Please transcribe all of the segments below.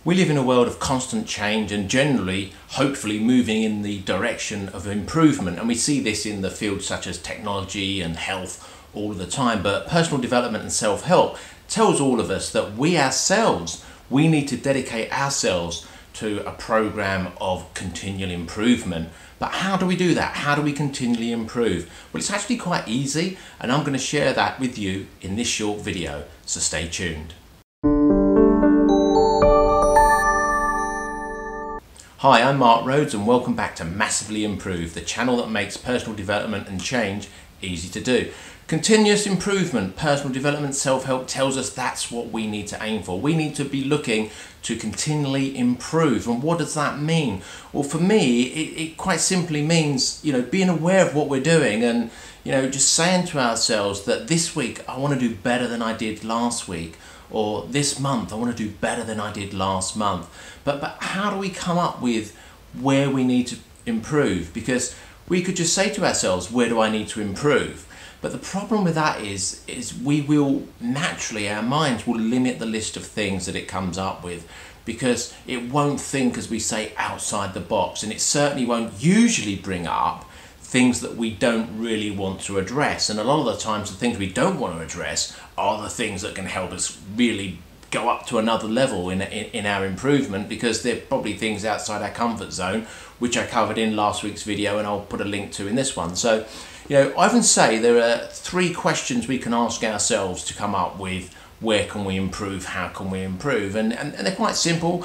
We live in a world of constant change and generally, hopefully, moving in the direction of improvement. And we see this in the fields such as technology and health all the time. But personal development and self-help tells all of us that we need to dedicate ourselves to a program of continual improvement. But how do we do that? How do we continually improve? Well, it's actually quite easy, and I'm going to share that with you in this short video. So stay tuned. Hi, I'm Mark Rhodes and welcome back to Massively Improve, the channel that makes personal development and change easy to do. Continuous improvement, personal development, self-help tells us that's what we need to aim for. We need to be looking to continually improve. And what does that mean? Well, for me, it quite simply means, being aware of what we're doing and, just saying to ourselves that this week I want to do better than I did last week. Or this month I want to do better than I did last month. But how do we come up with where we need to improve? Because we could just say to ourselves, where do I need to improve? But the problem with that is we will naturally, our minds will limit the list of things that it comes up with, because it won't think, as we say, outside the box, and it certainly won't usually bring up things that we don't really want to address. And a lot of the times the things we don't want to address are the things that can help us really go up to another level in our improvement, because they're probably things outside our comfort zone, which I covered in last week's video and I'll put a link to in this one. So, I often say there are 3 questions we can ask ourselves to come up with where can we improve, how can we improve, and they're quite simple,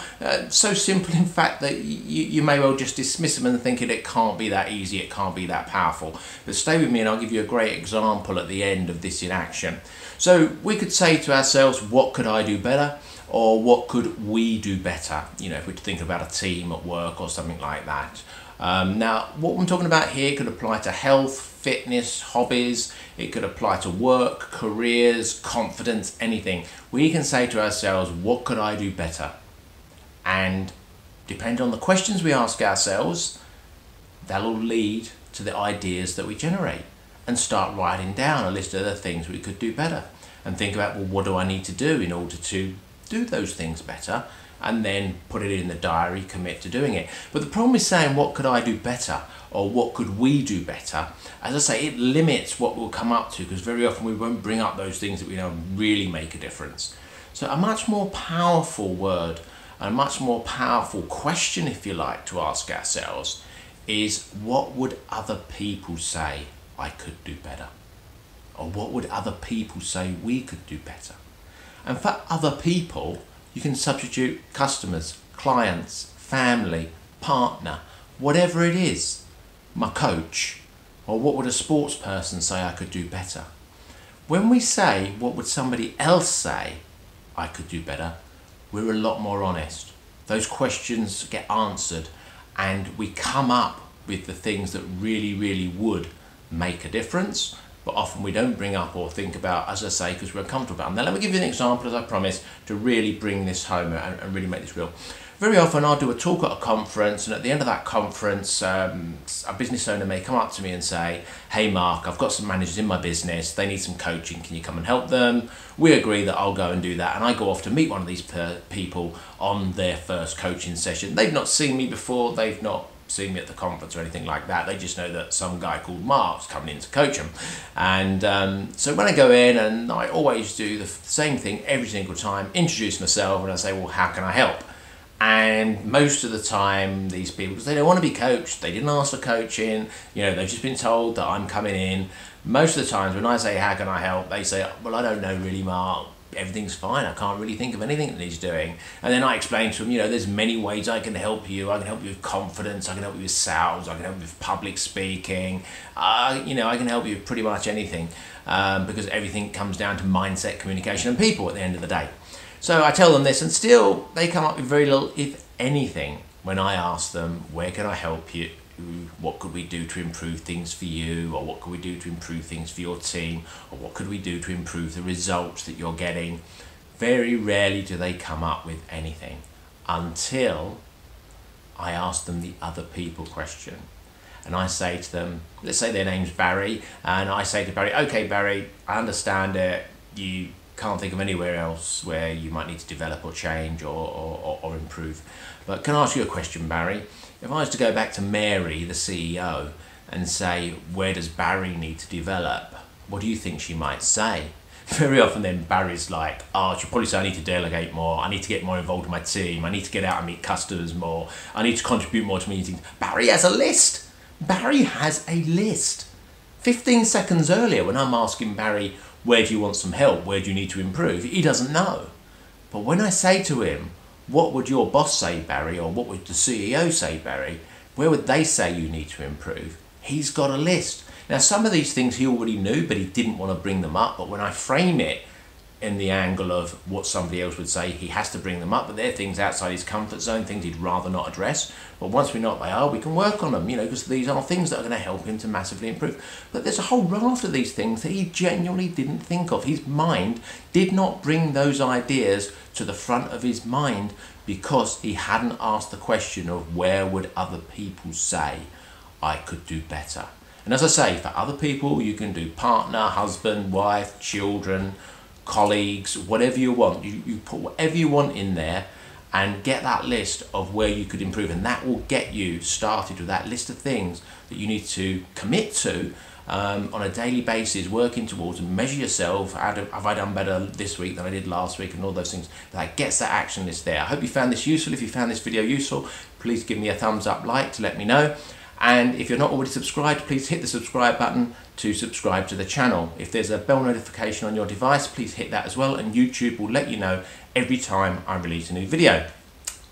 so simple in fact that you may well just dismiss them and think it can't be that easy, it can't be that powerful. But stay with me and I'll give you a great example at the end of this in action. So we could say to ourselves, what could I do better, or what could we do better, if we're thinking about a team at work or something like that. Now, what I'm talking about here could apply to health, fitness, hobbies. It could apply to work, careers, confidence, anything. We can say to ourselves, what could I do better? And depending on the questions we ask ourselves, that'll lead to the ideas that we generate, and start writing down a list of the things we could do better, and think about, well, what do I need to do in order to do those things better? And then put it in the diary, commit to doing it. But the problem is saying, what could I do better? Or what could we do better? As I say, it limits what we'll come up to, because very often we won't bring up those things that we know really make a difference. So a much more powerful word, a much more powerful question, if you like, to ask ourselves is, what would other people say I could do better? Or what would other people say we could do better? And for other people, you can substitute customers, clients, family, partner, whatever it is, my coach, or what would a sports person say I could do better? When we say, what would somebody else say I could do better, we're a lot more honest. Those questions get answered and we come up with the things that really, really would make a difference. But often we don't bring up or think about, as I say, because we're uncomfortable about them. Now let me give you an example, as I promised, to really bring this home and really make this real. Very often I'll do a talk at a conference, and at the end of that conference, a business owner may come up to me and say, hey Mark, I've got some managers in my business, they need some coaching, can you come and help them? We agree that I'll go and do that, and I go off to meet one of these people on their first coaching session. They've not seen me before, they've not seen me at the conference or anything like that. They just know that some guy called Mark's coming in to coach them. And so when I go in, and I always do the same thing every single time, introduce myself and I say, well, how can I help? And most of the time these people, because they don't want to be coached, they didn't ask for coaching, they've just been told that I'm coming in. Most of the times when I say, how can I help? They say, well, I don't know really, Mark. Everything's fine. I can't really think of anything that he's doing. And then I explain to him, there's many ways I can help you. I can help you with confidence. I can help you with sales. I can help you with public speaking. I can help you with pretty much anything, because everything comes down to mindset, communication, and people at the end of the day. So I tell them this, and still they come up with very little, if anything, when I ask them, where can I help you? What could we do to improve things for you, or what could we do to improve things for your team, or what could we do to improve the results that you're getting? Very rarely do they come up with anything until I ask them the other people question. And I say to them, let's say their name's Barry, and I say to Barry, okay Barry, I understand it, you can't think of anywhere else where you might need to develop or change or improve. But can I ask you a question, Barry? If I was to go back to Mary, the CEO, and say, where does Barry need to develop? What do you think she might say? Very often then Barry's like, oh, she'll probably say I need to delegate more, I need to get more involved in my team, I need to get out and meet customers more, I need to contribute more to meetings. Barry has a list. Barry has a list. 15 seconds earlier when I'm asking Barry, where do you want some help, where do you need to improve, he doesn't know. But when I say to him, what would your boss say, Barry, or what would the CEO say, Barry, where would they say you need to improve? He's got a list. Now, some of these things he already knew, but he didn't want to bring them up. But when I frame it in the angle of what somebody else would say, he has to bring them up. But they're things outside his comfort zone, things he'd rather not address. But once we know what they are, we can work on them, because these are things that are going to help him to massively improve. But there's a whole raft of these things that he genuinely didn't think of. His mind did not bring those ideas to the front of his mind because he hadn't asked the question of where would other people say I could do better. And as I say, for other people, you can do partner, husband, wife, children, colleagues, whatever you want. You put whatever you want in there and get that list of where you could improve. And that will get you started with that list of things that you need to commit to on a daily basis, working towards, and measure yourself. Have I done better this week than I did last week, and all those things. That gets that action list there. I hope you found this useful. If you found this video useful, please give me a thumbs up, like, to let me know. And if you're not already subscribed, please hit the subscribe button to subscribe to the channel. If there's a bell notification on your device, please hit that as well, and YouTube will let you know every time I release a new video.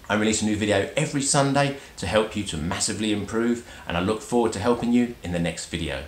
I release a new video every Sunday to help you to massively improve, and I look forward to helping you in the next video.